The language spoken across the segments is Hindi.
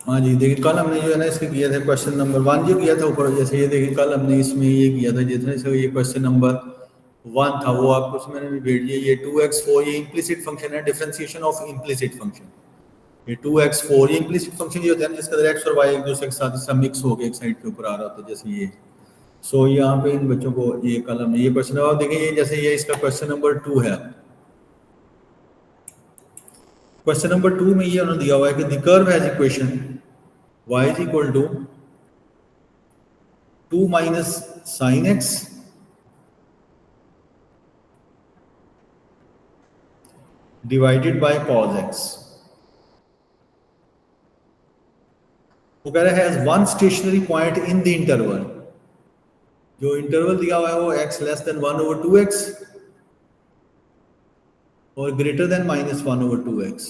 हाँ जी, देखिए कल हमने जो है ना इसके किया था क्वेश्चन नंबर 1 जो किया था ऊपर, जैसे ये देखिए कल हमने इसमें ये किया था, जितने से ये क्वेश्चन नंबर 1 था वो आपको उसमें मैंने भी भेज दिया। ये 2x4 ये इम्प्लिसिट फंक्शन है, डिफरेंशिएशन ऑफ इम्प्लिसिट फंक्शन। ये 2x4 ये इम्प्लिसिट फंक्शन ये होता है ना जिसका अंदर x और y एक दूसरे के साथ मिक्स हो के एक साइड के ऊपर आ रहा होता है, जैसे ये। सो यहाँ पे इन बच्चों को ये कल हमने ये क्वेश्चन और देखें, ये जैसे ये इसका क्वेश्चन नंबर 2 है। क्वेश्चन नंबर 2 में ये उन्होंने दिया हुआ है कि the curve has equation y is equal to 2 minus sine x divided by cos x. वो कह रहा है one stationary point in the interval. जो इंटरवल दिया हुआ है वो x लेस देन 1/2x और ग्रेटर देन -1/2x।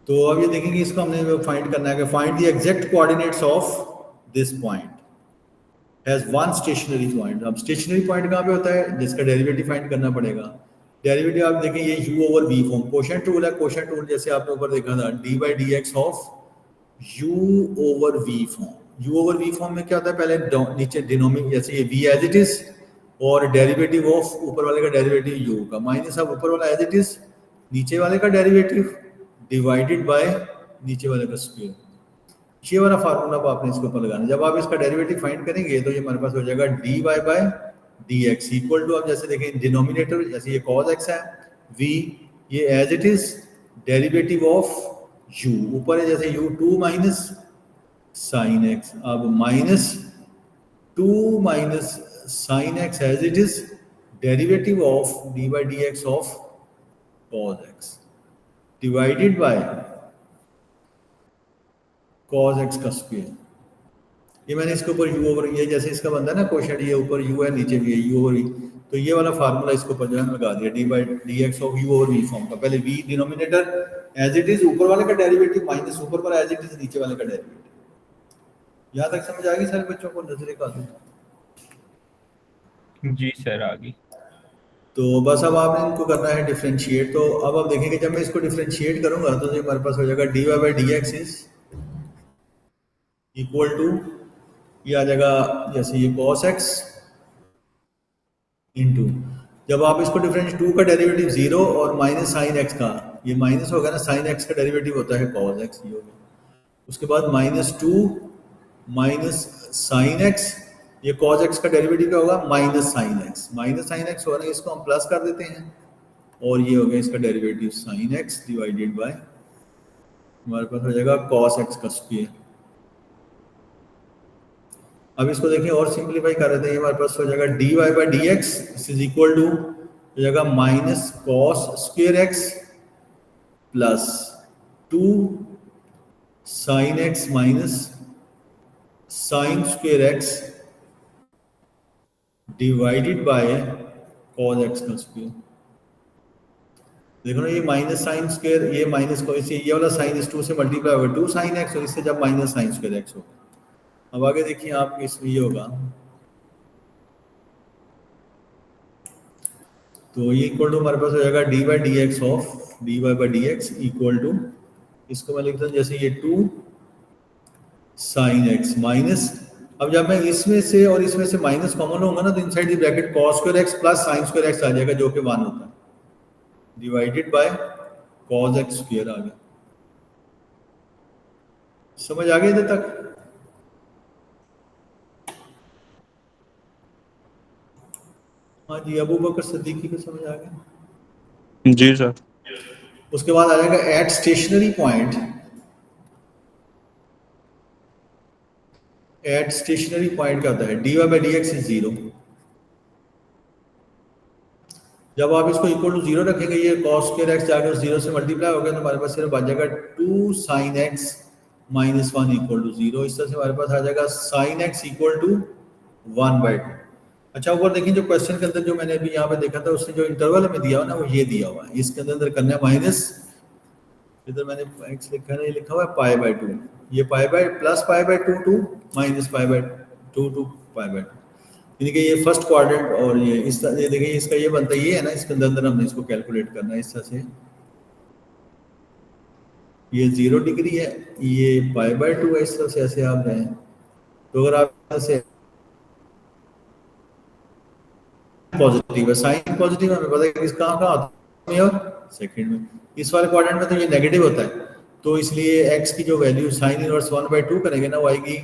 तो अब ये देखेंगे, इसको हमने फाइंड करना है कि find the exact coordinates of this point has one stationary point. अब स्टेशनरी पॉइंट कहाँ पे होता है जिसका डेरिवेटिव फाइंड करना पड़ेगा। डेरिवेटिव आप देखें ये u/v फॉर्म कोशेंट रूल है। कोशेंट रूल जैसे आपने ऊपर देखा था d/dx of u/v form. u/v form में क्या होता है, पहले नीचे डिनोमिनेटर जैसे ये v एज इट इज और डेरिवेटिव ऑफ ऊपर वाले का डेरिवेटिव u का माइनस अब ऊपर वाला एज इट इज नीचे वाले का डेरिवेटिव डिवाइडेड बाय नीचे वाले का स्क्वायर। ये वाला फार्मूला अब आपने इसके ऊपर लगाना। जब आप इसका डेरिवेटिव फाइंड करेंगे तो ये हमारे पास हो जाएगा dy/dx इक्वल टू, अब जैसे देखें डिनोमिनेटर जैसे ये cos x है, v ये as it is derivative of u ऊपर है जैसे u 2 माइनस साइन एक्स, अब -2 minus sine x as it is derivative of d/dx of cos x divided by cos x का स्क्वायर। ये मैंने इसके ऊपर u/v ये जैसे इसका बनता है ना क्वेश्चन, ये ऊपर u है नीचे भी है u/v, तो ये वाला फार्मूला इसके ऊपर जो है लगा दिया d/dx ऑफ u/v फॉर्म का। पहले v denominator as it is ऊपर वाले का डेरिवेटिव माइनस ऊपर वाला एज इट इज नीचे वाले का डेरिवेटिव। यहाँ तक समझ आ गई सारे बच्चों को? नजरे का जी सर आ गई। तो बस अब आपने इनको करना है डिफरेंशिएट। तो अब आप देखेंगे जब मैं इसको डिफरेंशिएट करूंगा तो ये हमारे पास हो जाएगा dy/dx इज इक्वल टू, ये आ जाएगा जैसे ये cos x इंटू, जब आप इसको डिफरेंस 2 का डेरिवेटिव 0 और माइनस साइन एक्स का, ये माइनस होगा ना, साइन एक्स का डेरिवेटिव होता है cos x, ये होगा। उसके बाद -2 माइनस साइन एक्स, ये cos x का डेरिवेटिव क्या होगा, minus sine x. Minus sine x होगा ना, इसको हम प्लस कर देते हैं और ये हो गया इसका derivative sign x divided bye हमारे पास हो जाएगा cos x का स्क्वायर। अब इसको देखिए और सिंप्लीफाई कर देते हैं, हमारे पास हो जाएगा dy/dx इज इक्वल टू हो जाएगा minus cos square x plus 2 sine x minus sine square x divided by cos x का स्क्वायर। देखो ना ये माइनस साइन स्क्वायर, ये माइनस को इसे ये वाला साइन इस 2 से मल्टीप्लाई होगा 2 साइन x और इससे जब माइनस साइन स्क्वायर x होगा। अब आगे देखिए आप इसमें ये होगा, तो ये इक्वल टू हमारे पास हो जाएगा dy/dx of dy/dx equal to, इसको मैं लिखता हूँ जैसे ये 2 साइन x माइनस, अब जब मैं इसमें से और इसमें से माइनस कॉमन होगा ना तो inside the bracket cos square x plus sine square x आ जाएगा जो कि 1 होता है, divided by cos x square आ गया। समझ आ गई इधर तक? हाँ जी, अबू बकर सिद्दीकी को समझ आ गया? जी सर। उसके बाद आ जाएगा at stationary point, at stationary point क्या होता है, dy/dx इज 0। जब आप इसको इक्वल टू 0 रखेंगे, ये cos स्क्वायर x जाकर 0 से मल्टीप्लाई हो गया तो हमारे पास सिर्फ आ जाएगा 2 sin x minus 1 equal to 0। इस तरह से हमारे पास आ जाएगा sin x इक्वल टू 1/2। अच्छा ऊपर देखिए जो क्वेश्चन के अंदर जो मैंने अभी यहाँ पे देखा था उसने जो इंटरवल हमें दिया हुआ ना वो ये दिया हुआ है, इसके अंदर करना है माइनस, इधर मैंने x लिखा है, ये लिखा हुआ है π/2, ये +π/2 टू -π/2 टू π/2, यानी कि ये फर्स्ट क्वाड्रेंट और ये इस तरह, ये देखिए इसका ये बनता है, ये है ना, इसके अंदर हमने इसको कैलकुलेट करना है इस तरह से। ये 0 डिग्री है, ये π/2 है, इस तरह से ऐसे आप जाएं। तो अगर आप ऐसे पॉजिटिव है, साइन पॉजिटिव हमें पता है कि कहाँ कहाँ आता है, और सेकंड में। इस वाले क्वाड्रेंट में तो ये नेगेटिव होता है, तो इसलिए x की जो वैल्यू साइन इनवर्स 1/2 करेंगे ना, वो आएगी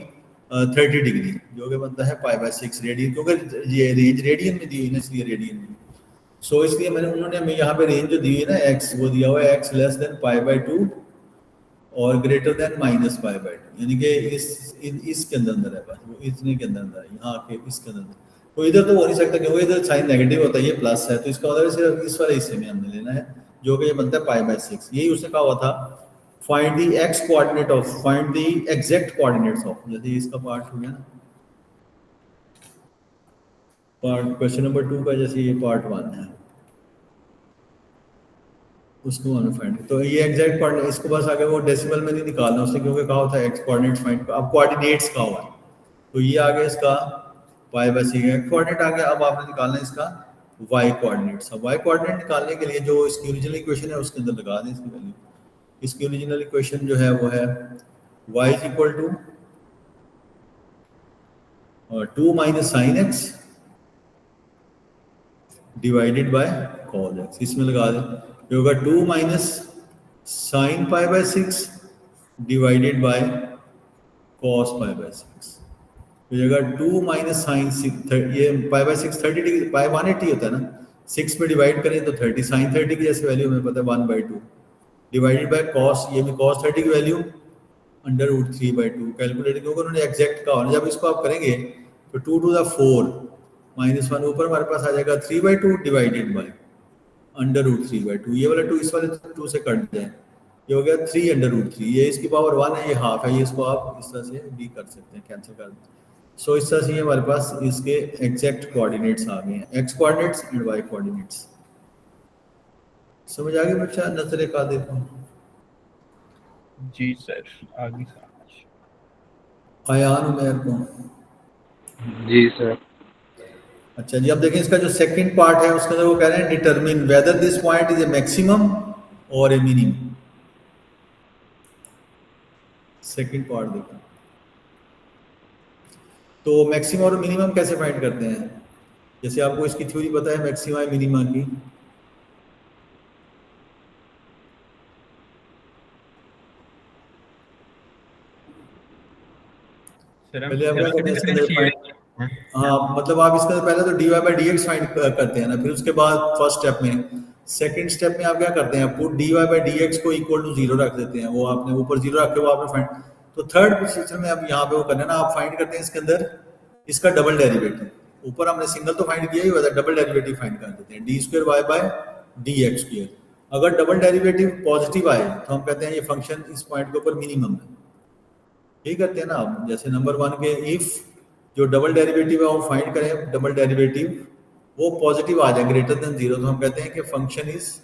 30 डिग्री, जो कि बनता है π/6 रेडियन, क्योंकि ये रेंज रेडियन में दी हुई है, इसलिए रेडियन में। सो इसलिए उन्होंने हमें यहाँ पे रेंज जो दी है ना x, वो दिया हुआ है x लेस देन π/2 और ग्रेटर देन -π/2, यानी कि इसके अंदर है, बस वो इतने के अंदर है, यहाँ के इसके अंदर। तो इधर तो हो नहीं सकता क्योंकि इधर साइन नेगेटिव होता है, ये प्लस है, तो इसका मतलब सिर्फ इस वाले हिस्से में हमने लेना है, जो कि ये बनता है π/6। यही उसने कहा हुआ था, find the x coordinate of, find the exact coordinates of, जैसे इसका पार्ट हो गया ना, पार्ट क्वेश्चन नंबर 2 का, जैसे ये पार्ट 1 है, उसको हमें फाइंड, तो ये एग्जैक्ट कोऑर्डिनेट, इसको बस आगे वो डेसिमल में नहीं निकालना उसने, क्योंकि कहा होता है एक्स कोऑर्डिनेट्स फाइंड, अब कोऑर्डिनेट्स का हुआ है, तो ये आ गया इसका π/6 कोऑर्डिनेट आ गया। अब आपने निकालना है इसका y कोऑर्डिनेट्स। अब y कोऑर्डिनेट निकालने के लिए जो इसकी ओरिजिनल इक्वेशन है उसके अंदर लगा दें इसकी वैल्यू। इसकी ओरिजिनल इक्वेशन जो है वो है y is equal to 2 minus sine x divided by cos x, इसमें लगा दें, ये होगा 2 minus sine π/6 divided by cos π/6, तो जगह 2 माइनस साइन 6, ये π/6 30 डिग्री, π/180 होता है ना, 6 में डिवाइड करें तो 30, साइन 30 की जैसे वैल्यू हमें पता है 1/2 डिवाइडेड बाय कॉस, ये भी कॉस 30 की वैल्यू √3/2 कैलकुलेट, क्योंकि उन्होंने एग्जैक्ट कहा और जब इसको आप करेंगे तो 2 टू द 4 -1 ऊपर हमारे पास आ जाएगा 3/2 डिवाइडेड बाय √3/2, ये वाला 2 इस वाले 2 से कट जाए, ये हो गया 3/√3, ये इसकी पावर 1 है, ये हाफ है, ये इसको आप इस तरह से भी कर सकते हैं, कैंसिल कर दें। सो इस तरह से हमारे पास इसके एग्जैक्ट कोऑर्डिनेट्स आ गए हैं, x coordinates and y coordinates. समझ आ गई बच्चा? नजर एक आ देता हूँ। जी सर, आगे समझ आयान उमैर को। जी सर। अच्छा जी, अब देखें इसका जो सेकंड पार्ट है उसके अंदर वो कह रहे हैं determine whether this point is a maximum और ए मिनिमम। सेकंड पार्ट देखो, तो मैक्सिमम और मिनिमम कैसे फाइंड करते हैं? जैसे आपको इसकी थ्योरी पता है मैक्सिमा मिनिमा की, पहले आप क्या करते हैं इसके अंदर, हाँ मतलब आप इसके अंदर पहले तो dy/dx फाइंड करते हैं ना, फिर उसके बाद फर्स्ट स्टेप में, सेकंड स्टेप में आप क्या करते हैं, पुट dy/dx को इक्वल टू 0 रख देते हैं, वो आपने ऊपर 0 रख के वो आपने फाइंड, तो थर्ड पोजीशन में अब यहाँ पे वो करना है ना, आप फाइंड करते हैं इसके अंदर इसका डबल डेरिवेटिव, ऊपर हमने सिंगल तो फाइंड किया ही हुआ था, डबल डेरिवेटिव फाइंड कर देते हैं d²y/dx²। अगर डबल डेरिवेटिव पॉजिटिव आए तो हम कहते हैं ये फंक्शन इस पॉइंट के ऊपर मिनिमम है। यही करते हैं ना आप, जैसे नंबर 1 के इफ जो डबल डेरिवेटिव है वो फाइंड करें, डबल डेरिवेटिव वो पॉजिटिव आ जाए ग्रेटर देन 0, तो हम कहते हैं कि फंक्शन इज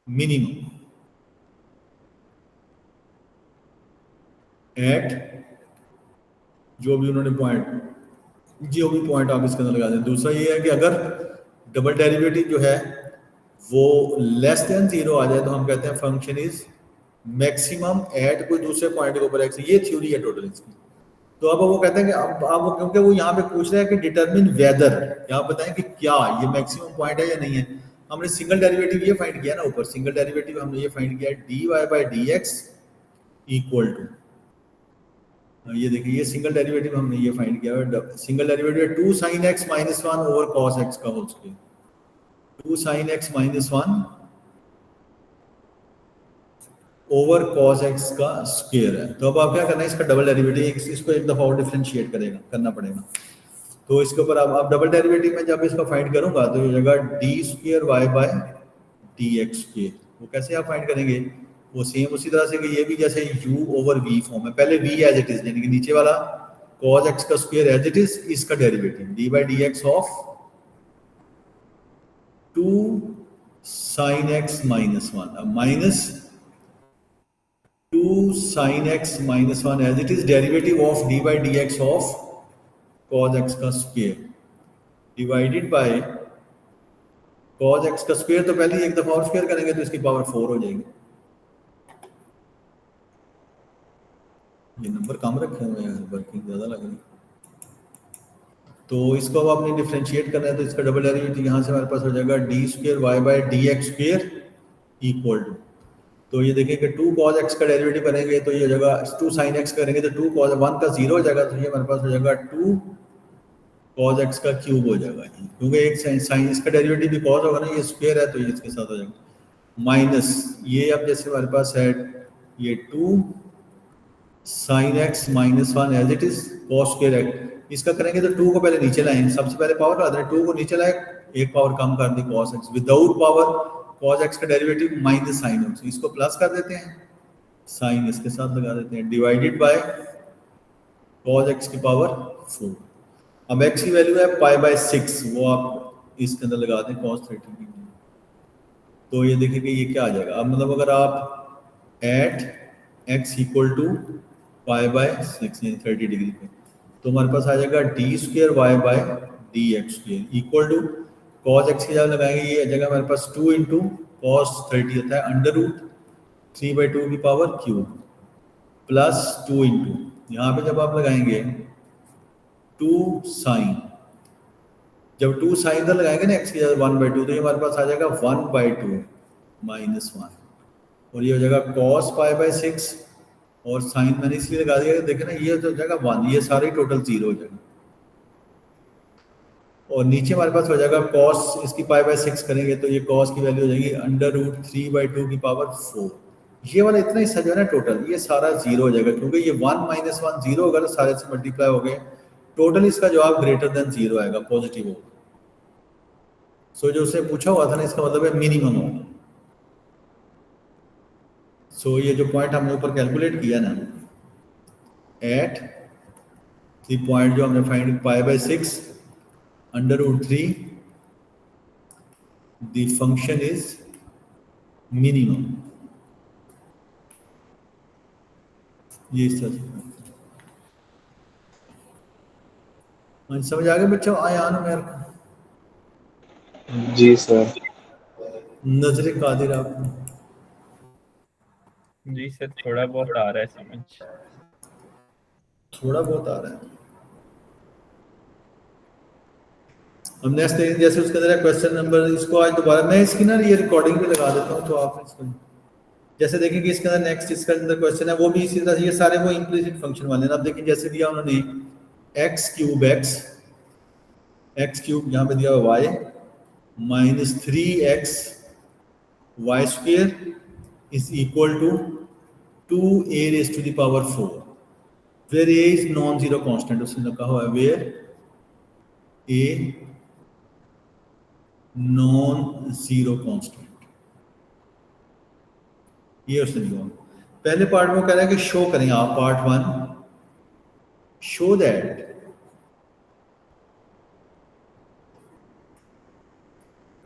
मिनिमम एट जो भी उन्होंने पॉइंट, जो भी पॉइंट आप इसके अंदर लगा दें। दूसरा ये है कि अगर डबल डेरिवेटिव जो है वो लेस देन 0 आ जाए तो हम कहते हैं फंक्शन इज मैक्सिमम एट कोई दूसरे पॉइंट के ऊपर एक्स। ये थ्योरी है टोटल इसकी। तो अब वो कहते हैं कि अब आप वो, क्योंकि वो यहाँ पे पूछ रहे हैं कि डिटरमिन वेदर, क्या बताएं कि क्या ये मैक्सिमम पॉइंट है या नहीं है। हमने सिंगल डेरिवेटिव ये फाइंड किया ना, ऊपर सिंगल डेरिवेटिव हमने ये फाइंड किया dy/dx इक्वल टू, ये देखिए ये सिंगल डेरिवेटिव हमने ये फाइंड किया, single derivative 2 sin x - 1 over cos x का whole square, 2 sin x - 1 over cos x का स्क्वायर है। तो अब आप क्या करना है, इसका डबल डेरिवेटिव, इसको एक दफा और डिफरेंशिएट करना पड़ेगा। तो इसके ऊपर अब डबल डेरिवेटिव में जब इसका फाइंड करूंगा तो ये जगह d²y/dx², वो कैसे आप फाइंड करेंगे, वो सेम उसी तरह से कि ये भी जैसे u ओवर v फॉर्म है, पहले v एज इट इज, यानी कि नीचे वाला cos x का स्क्वायर एज इट इज, इसका derivative d/dx of 2 sin x - 1, अब minus 2 sin x - 1 as it is derivative of d/dx of cos x का square divided by cos x का स्क्वायर, तो पहले एक दफा और स्क्वायर करेंगे तो इसकी पावर 4 हो जाएगी। ये नंबर कम रखे हुए हैं, वर्किंग ज़्यादा लग रही है। तो इसको अब आपने डिफ्रेंशिएट करना है, तो इसका डबल डेरिवेटिव यहाँ से हमारे पास हो जाएगा d square y by d x square equal to, तो ये देखिए कि 2 cos x का डेरिवेटिव करेंगे तो ये हो जाएगा 2 sin x करेंगे तो 2 cos 1 का 0 हो जाएगा, तो ये हमारे पास हो जाएगा 2 cos x का क्यूब हो जाएगा, क्योंकि एक sin इसका डेरिवेटिव भी cos होगा ना, ये स्क्वायर है तो ये इसके साथ हो जाएगा माइनस ये, अब जैसे हमारे पास है ये 2 sin x minus 1 as it is cos square x, इसका करेंगे तो 2 को पहले नीचे लाएं, सबसे पहले पावर ला दें, 2 को नीचे लाए, एक पावर कम कर दी cos x, without power cos x का डेरिवेटिव माइनस sin x, इसको प्लस कर देते हैं, sin इसके साथ लगा देते हैं, डिवाइडेड बाय cos x की पावर 4। अब x की वैल्यू है पाई बाय 6, वो आप इसके अंदर लगा दें cos 30 की, तो ये देखिए कि ये क्या आ जाएगा। अब मतलब अगर आप at x equal to pi by 6 यानी 30 डिग्री पे, तो हमारे पास आ जाएगा d square y by d x square equal to cos x की जगह लगाएंगे, ये जगह हमारे पास 2 इंटू cos 30 होता है अंडर रूट 3/2 की पावर क्यूब प्लस 2 इंटू, यहाँ पे जब आप लगाएंगे 2 साइन, जब 2 साइन इधर लगाएंगे ना x की जगह 1/2, तो ये हमारे पास आ जाएगा 1/2 माइनस 1, और ये हो जाएगा cos पाई बाय 6, और साइन मैंने इसलिए लगा दिया, देखे ना ये हो जाएगा 1, ये सारे टोटल 0 हो जाएगा, और नीचे हमारे पास हो जाएगा cos, इसकी पाई बाय 6 करेंगे तो ये cos की वैल्यू हो जाएगी अंडर रूट 3/2 की पावर 4, ये वाला इतना हिस्सा जो है ना टोटल ये सारा 0 हो जाएगा, क्योंकि ये 1 माइनस 1 0 होगा तो सारे से मल्टीप्लाई हो गए, टोटल इसका जवाब ग्रेटर देन 0 आएगा, पॉजिटिव होगा। सो जो उससे पूछा हुआ था ना, इसका मतलब है मिनिमम होगा। सो ये जो पॉइंट हमने ऊपर कैलकुलेट किया ना, एट द पॉइंट जो हमने find pi by 6 under root 3 the function is minimum, ये इस तरह से समझ आ गए बच्चों, आयान मेरे को? जी सर। नजर कादिर आपको? जी सर, थोड़ा बहुत आ रहा है समझ। थोड़ा बहुत आ रहा है। हम नेक्स्ट देखेंगे, जैसे उसके अंदर क्वेश्चन नंबर, इसको आज दोबारा मैं इसकी ना ये रिकॉर्डिंग भी लगा देता हूँ, तो आप इसको जैसे देखेंगे इसके अंदर नेक्स्ट इसके अंदर क्वेश्चन है वो भी इसी तरह से, ये सारे वो इम्प्लिसिट फंक्शन वाले हैं। अब देखिए जैसे दिया उन्होंने एक्स क्यूब यहाँ पे दिया हुआ y minus 3x y square is equal to 2a raise to the power 4, where a is non zero constant, उसने कहा हुआ है where a non zero constant, ये उसने दिया। पहले पार्ट में कह रहा है कि शो करें आप, पार्ट 1 शो दैट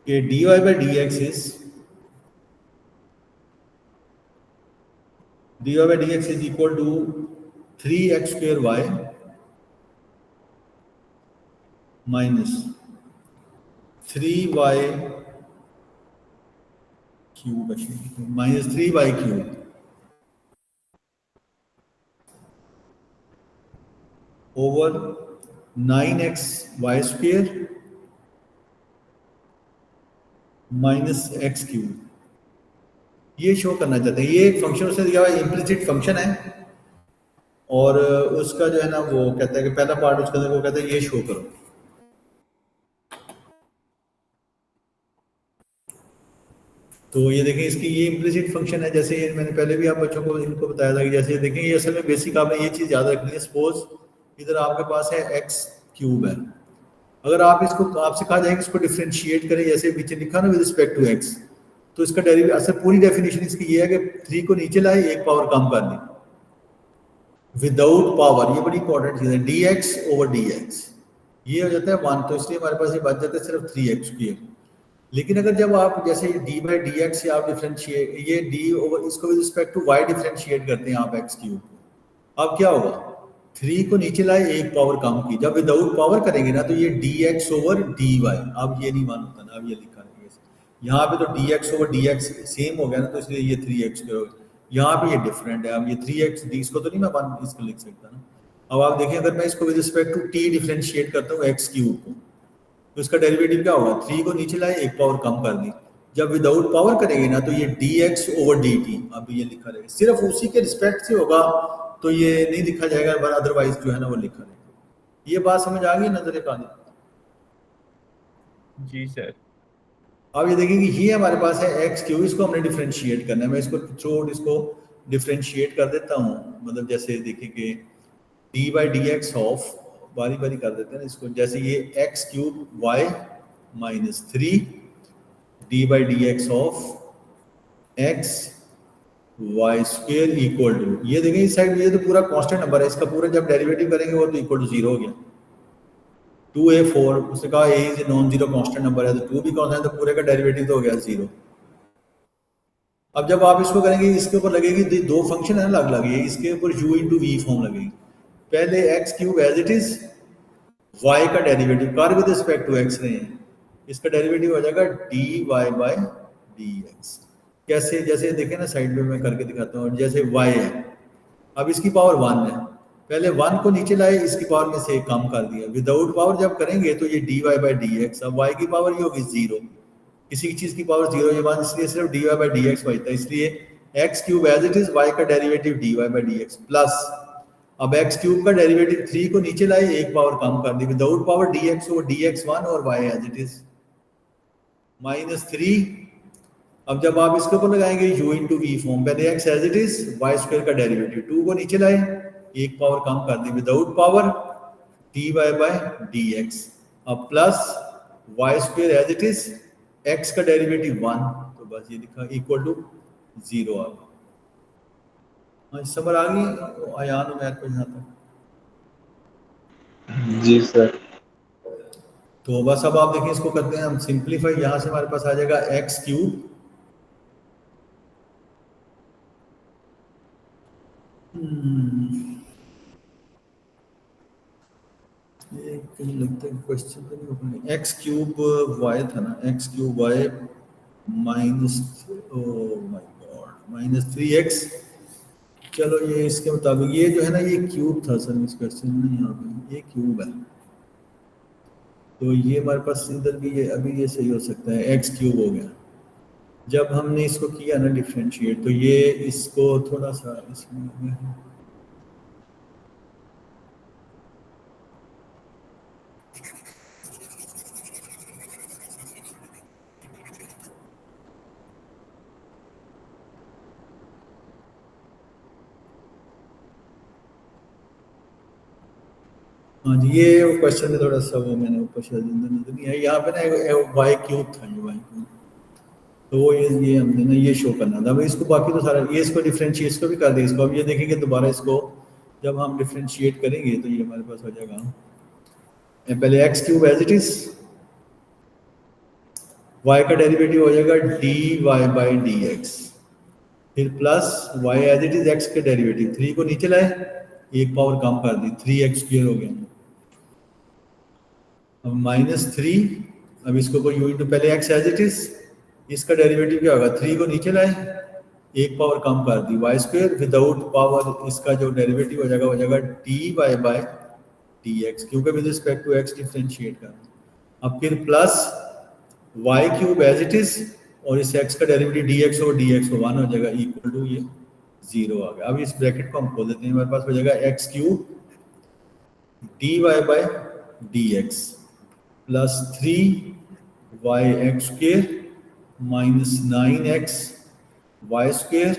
कि dy by dx is equal to 3x square y minus 3y cube minus 3y cube over 9x y square minus x cube, ये शो करना चाहते हैं। ये एक फंक्शन उसने दिया हुआ है, इम्प्लिसिट फंक्शन है, और उसका जो है ना वो कहता है कि पहला पार्ट उसके अंदर वो कहता है ये शो करो। तो ये देखें इसकी ये इम्प्लिसिट फंक्शन है, जैसे ये मैंने पहले भी आप बच्चों को इनको बताया था कि जैसे देखें ये असल में बेसिक आपने ये चीज़ याद रखनी है। सपोज इधर आपके पास है एक्स क्यूब है, अगर आप इसको आपसे कहा जाए कि इसको डिफरेंशिएट करें, जैसे पीछे लिखा ना विद रिस्पेक्ट टू एक्स, तो इसका डेरिवेटिव असल पूरी डेफिनेशन इसकी ये है कि 3 को नीचे लाए, एक पावर कम कर दी विदाउट पावर, ये बड़ी इंपॉर्टेंट चीज़ है, dx ओवर dx ये हो जाता है 1, तो इसलिए हमारे पास ये बच जाता है सिर्फ 3x स्क्वायर। लेकिन अगर जब आप जैसे d बाई डी एक्स से आप डिफरेंशिएट, ये d ओवर इसको with respect to y differentiate करते हैं आप x क्यूब को, अब क्या होगा 3 को नीचे लाए, एक पावर कम की, जब विदाउट पावर करेंगे ना तो ये dx ओवर dy, अब ये नहीं मालूम था ना, अब ये लिखा है यहाँ पे तो dx ओवर dx सेम हो गया ना, तो इसलिए ये 3x हो गया। यहाँ पे ये डिफरेंट है। अब ये 3x डी इसको तो नहीं मैं 1 इसको लिख सकता ना। अब आप देखें अगर मैं इसको with respect to t differentiate करता हूँ x क्यूब को, तो इसका डेरिवेटिव क्या होगा? 3 को नीचे लाए, एक पावर कम कर दी। जब विदाउट पावर करेंगे ना तो ये dx ओवर dt अब ये लिखा रहेगा, सिर्फ उसी के रिस्पेक्ट से होगा तो ये नहीं लिखा जाएगा, अदरवाइज जो है ना वो लिखा रहेगा। ये बात समझ आ गई नजर काली? जी सर। अब ये देखेंगे ये हमारे पास है एक्स क्यू, इसको हमने डिफरेंशिएट करना है। मैं इसको थ्रू इसको डिफरेंशिएट कर देता हूँ, मतलब जैसे देखेंगे d by d x of, बारी बारी कर देते हैं ना इसको, जैसे ये x cube y minus 3 d by d x of x y square equal to, ये देखें इस साइड ये तो पूरा कांस्टेंट नंबर है, इसका पूरा जब डेरिवेटिव करेंगे वो तो इक्वल टू 0 हो गया। 2a4 उसने कहा a is non zero constant number है, तो 2 भी कांस्टेंट है तो पूरे का डेरिवेटिव तो हो गया 0। अब जब आप इसको करेंगे इसके ऊपर लगेगी दो फंक्शन है ना अलग अलग, इसके ऊपर u इंटू वी फॉर्म लगेगी। पहले x cube as it is, y का डेरिवेटिव कर विद रिस्पेक्ट टू x रहे हैं, इसका डेरिवेटिव हो जाएगा dy बाय dx। कैसे? जैसे देखें ना साइड में मैं करके दिखाता हूँ, जैसे y है, अब इसकी पावर 1 है, पहले 1 को नीचे लाए, इसकी पावर में से कम कर दिया, विदाउट पावर जब करेंगे तो ये dy बाय dx, अब y की पावर ये होगी 0, किसी चीज की पावर 0 ये 1, इसलिए सिर्फ dy बाय dx बचता है, इसलिए x cube as it is, y का derivative dy by dx plus, अब एक्स क्यूब का डेरिवेटिव 3 को नीचे लाए, एक पावर कम कर दी, without power dx over dx 1 और y as it is minus 3। अब जब आप इसके ऊपर लगाएंगे u इंटू वी फॉर्म, पहले x as it is, y square का डेरिवेटिव 2 को नीचे लाए, एक पावर कम कर दी, without power dy by dx, अब plus y square as it is, x का डेरिवेटिव 1, तो बस ये लिखा इक्वल टू 0 आ गया। समझ आ गई आयान उमैर को यहाँ तक? जी सर। तो बस अब आप देखिए इसको करते हैं हम सिंप्लीफाई, यहाँ से हमारे पास आ जाएगा एक्स क्यूब लगता है क्वेश्चन तो नहीं ओपन, एक्स क्यूब वाई था ना, x cube y minus, oh my god, minus 3x। चलो ये इसके मुताबिक ये जो है ना ये क्यूब था सर इस क्वेश्चन में, यहाँ पे ये क्यूब है, तो ये हमारे पास इधर भी ये अभी ये सही हो सकता है, एक्स क्यूब हो गया। जब हमने इसको किया ना डिफरेंशिएट, तो ये इसको थोड़ा सा इसमें हो गया, हाँ जी ये क्वेश्चन में थोड़ा सा वो मैंने ऊपर शायद नजर नहीं है, यहाँ पे ना वाई क्यूब था, ये वाई क्यूब, तो वो ये हमने ना ये शो करना था। अब इसको बाकी तो सारा ये इसको डिफरेंशिएट इसको भी कर दें, इसको अब ये देखेंगे दोबारा, इसको जब हम डिफरेंशिएट करेंगे तो ये हमारे पास हो जाएगा, पहले x cube as it is, y का डेरिवेटिव हो जाएगा dy बाय dx, फिर plus y as it is, x के डेरिवेटिव 3 को नीचे लाए, एक पावर कम कर दी, 3x स्क्वायर हो गया, अब माइनस 3, अब इसको कोई यू इंटू, पहले x एज इट इज, इसका डेरिवेटिव क्या होगा, 3 को नीचे लाए, एक पावर कम कर दी, y स्क्वायर, विदाउट पावर इसका जो डेरिवेटिव हो जाएगा dy बाय dx, क्योंकि with respect to x differentiate करना, अब फिर plus y cube as it is, और इस x का डेरिवेटिव dx और dx को 1 हो जाएगा इक्वल टू ये 0 आ गया। अब इस ब्रैकेट को हम खोल देते हैं, हमारे पास हो जाएगा x cube dy by dx plus 3y x square minus 9x y square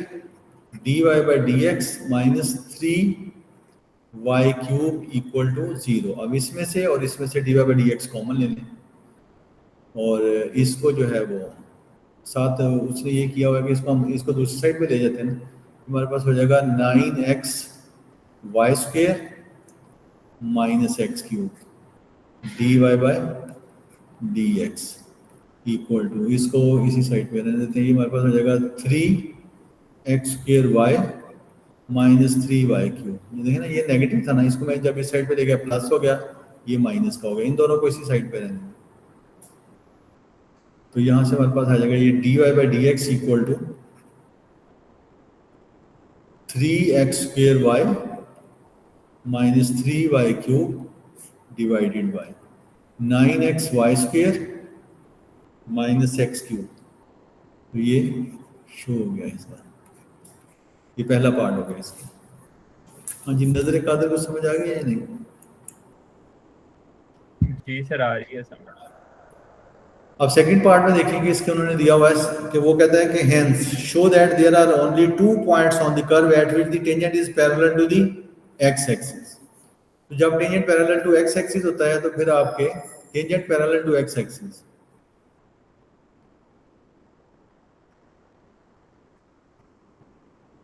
dy by dx minus 3y cube equal to 0। अब इसमें से और इसमें से dy बाय dx कॉमन ले लें, और इसको जो है वो साथ उसने ये किया हुआ है कि इसको हम इसको दूसरी साइड पे ले जाते हैं ना, हमारे पास हो जाएगा 9x y square minus x cube dy by dx equal to, इसको इसी साइड पे रहने देते हैं, ये हमारे पास हो जाएगा 3x square y minus 3y cube. ये देखें ना ये नेगेटिव था ना, इसको मैं जब इस साइड पे ले गया प्लस हो गया, ये माइनस का हो गया, इन दोनों को इसी साइड पे रहने, तो यहाँ से हमारे पास आ जाएगा ये dy by dx equal to 3x² y minus 3y³ divided by 9xy² minus x³। तो ये शो हो गया इसका, ये पहला पार्ट हो गया इसका। हाँ जी, नजर कादर को समझ आ गई या नहीं? जी सर, आ रही है समझ। अब सेकंड पार्ट में देखेंगे, इसके उन्होंने दिया हुआ है कि वो कहता है कि hence show that there are only 2 points on the curve at which the tangent is parallel to the x axis. तो जब tangent parallel to x axis होता है तो फिर आपके tangent parallel to x axis,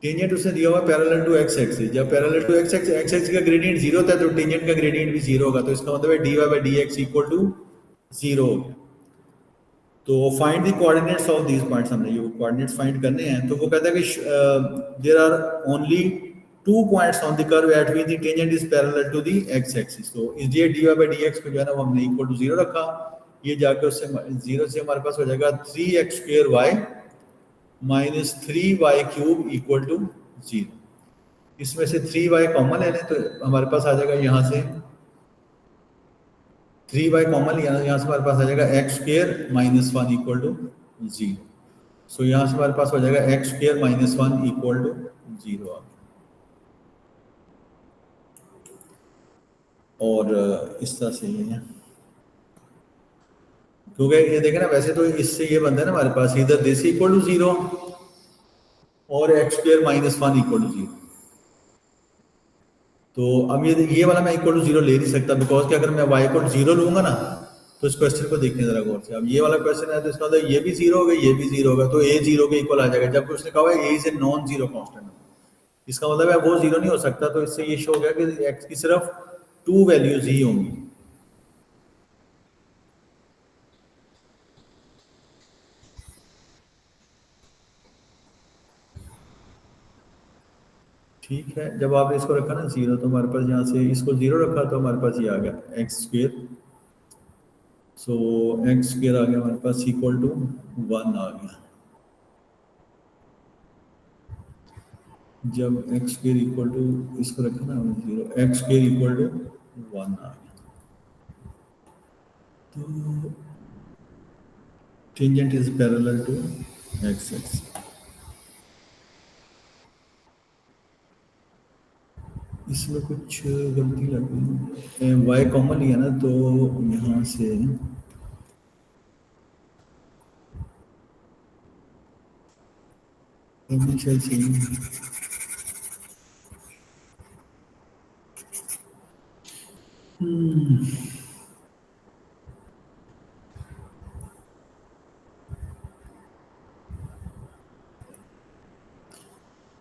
tangent उसने दिया हुआ पैरेलल टू x एक्सिस। जब पैरेलल टू x एक्सिस का ग्रेडियंट 0 होता है तो टेंजेंट का ग्रेडियंट भी 0 होगा। तो इसका मतलब है dy/dx इक्वल टू 0। तो find the coordinates of these points, हमने ये कोऑर्डिनेट्स फाइंड करने हैं। तो वो कहता है कि there are only 2 points on the curve at which the tangent is parallel to the x axis. तो इसलिए dy/dx को जो है ना वो हमने इक्वल टू 0 रखा। ये जाके उससे 0 से हमारे पास हो जाएगा 3x² minus 3y³ equal to 0। इसमें से 3y कॉमन ले लें तो हमारे पास आ जाएगा यहाँ से 3y कॉमन, यहाँ से हमारे पास आ जाएगा x² माइनस 1 इक्वल टू 0। सो यहाँ से हमारे पास हो जाएगा x² माइनस 1 इक्वल टू 0 और इस तरह से ये है। क्योंकि ये देखें ना, वैसे तो इससे ये बनता है ना हमारे पास इधर दिस इक्वल टू 0 और x² माइनस 1 इक्वल टू 0। तो अब ये वाला मैं इक्वल टू 0 ले नहीं सकता, बिकॉज कि अगर मैं y इक्वल टू 0 लूंगा ना तो इस क्वेश्चन को देखने जरा गौर से। अब ये वाला क्वेश्चन है तो इसका मतलब ये भी 0 होगा, ये भी 0 होगा, तो a 0 के इक्वल आ जाएगा। जब उसने कहा है a is a non zero constant, इसका मतलब है वो 0 नहीं हो सकता। तो इससे ये शो हो गया कि x की सिर्फ 2 वैल्यूज ही होंगी। ठीक है, जब आपने इसको रखा ना 0 तो हमारे पास यहाँ से इसको 0 रखा तो हमारे पास ये आ गया x²। सो x² आ गया हमारे पास इक्वल टू 1 आ गया। जब x² इक्वल टू इसको रखा ना 0, x² इक्वल टू 1 आ गया। तो tangent is parallel to x axis. इसमें कुछ गलती लग गई, y कॉमन लिया ना तो यहाँ से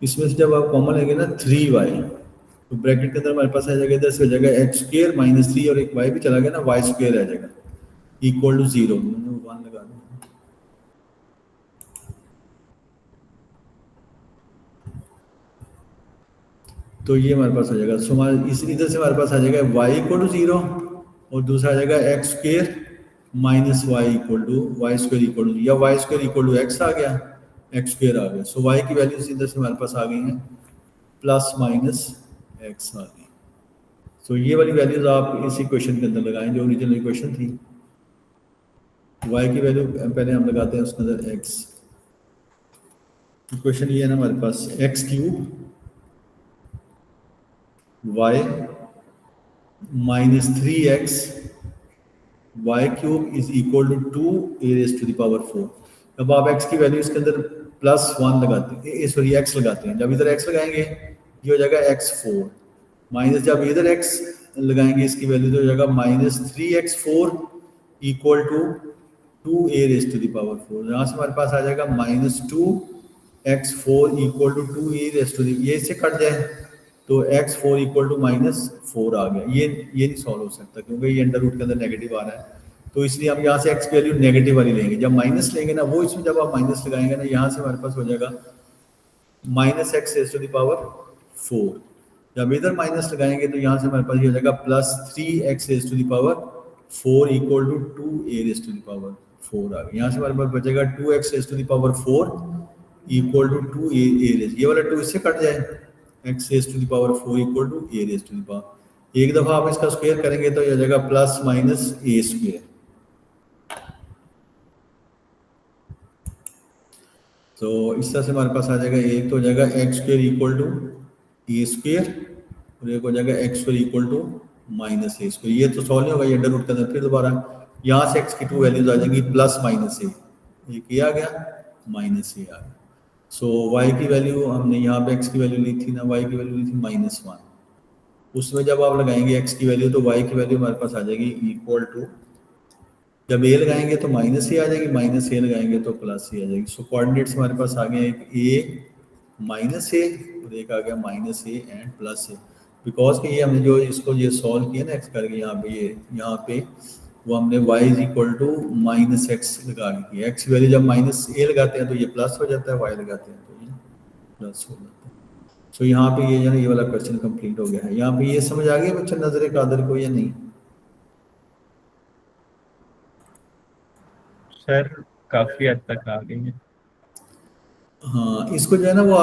इसमें से जब आप कॉमन लेंगे ना 3y तो ब्रैकेट के अंदर हमारे पास आ जाएगा, इधर से हो जाएगा x² माइनस 3 और एक y भी चला गया ना, y² आ जाएगा इक्वल टू 0। 1 लगा दें। तो ये हमारे पास आ जाएगा। सो हमारे इस इधर से हमारे पास आ जाएगा y इक्वल टू 0 और दूसरा आ जाएगा x² minus y equal to y² equal to, या y² इक्वल टू x आ गया, x² आ गया। सो y की वैल्यूज इधर से हमारे पास आ गई हैं प्लस माइनस x आ गई। सो ये वाली वैल्यूज आप इसी क्वेश्चन के अंदर लगाएं जो ओरिजिनल इक्वेशन थी। y की वैल्यू पहले हम लगाते हैं उसके अंदर x। इक्वेशन ये है ना हमारे पास x³ y minus 3x y³ is equal to 2 a raise to the power 4। अब आप x की वैल्यू इसके अंदर प्लस 1 लगाते हैं, सॉरी x लगाते हैं। जब इधर x लगाएंगे ये हो जाएगा x4 माइनस, जब इधर x लगाएंगे इसकी वैल्यू तो हो जाएगा minus 3x4 equal to 2 a raise to the power 4। यहाँ से हमारे पास आ जाएगा minus 2x4 equal to 2 a raise to the, ये इससे कट जाए तो x4 इक्वल टू माइनस 4 आ गया। ये नहीं सॉल्व हो सकता क्योंकि ये अंडर रूट के अंदर नेगेटिव आ रहा है। तो इसलिए हम यहाँ से x की वैल्यू नेगेटिव वाली लेंगे। जब माइनस लेंगे ना वो इसमें जब आप माइनस लगाएंगे ना यहाँ से हमारे पास हो जाएगा minus x raise to the power 4। जब इधर माइनस लगाएंगे तो यहाँ से हमारे पास ये हो जाएगा plus 3x raise to the power 4 equal to 2a raise to the power 4 आ गया। यहाँ से हमारे पास बचेगा 2x raise to the power 4 equal to 2a raise, ये वाला 2 इससे कट जाए x raise to the power 4 equal to a raise to the power, एक दफ़ा आप इसका स्क्वायर करेंगे तो यह जाएगा प्लस माइनस ए स्क्वायर। तो इस तरह से हमारे पास आ जाएगा, एक तो हो जाएगा x square equal to a square और एक हो जाएगा x square equal to minus a square. ये तो सॉल्व नहीं होगा, ये अंडर रूट के अंदर फिर दोबारा यहाँ से एक्स की 2 वैल्यूज आ जाएंगी प्लस माइनस ए, एक ये आ गया माइनस ए आ गया। सो वाई की वैल्यू हमने यहाँ पे एक्स की वैल्यू ली थी ना, वाई की वैल्यू ली थी -1, उसमें जब आप लगाएंगे एक्स की वैल्यू तो वाई की वैल्यू हमारे पास आ जाएगी इक्वल टू, जब ए लगाएंगे तो माइनस ए आ जाएगी, माइनस ए लगाएंगे तो प्लस ए आ जाएगी। सो कोऑर्डिनेट्स हमारे पास आ गए, एक ए माइनस ए और एक आ गया minus A and plus A, because कि ये हमने जो इसको ये सॉल्व किया ना एक्स करके यहाँ पे, ये यहाँ पे वो हमने y is equal to minus x लगा दी। एक्स वैल्यू जब माइनस ए लगाते हैं तो ये प्लस हो जाता है, y लगाते हैं तो ये प्लस हो जाता है। सो यहाँ पे ये जो है ये वाला क्वेश्चन कंप्लीट हो गया है। यहाँ पे ये समझ आ गया बच्चा नजर कादर को या नहीं? सर काफी हद तक आ गई है। हाँ, इसको जो है ना वो आप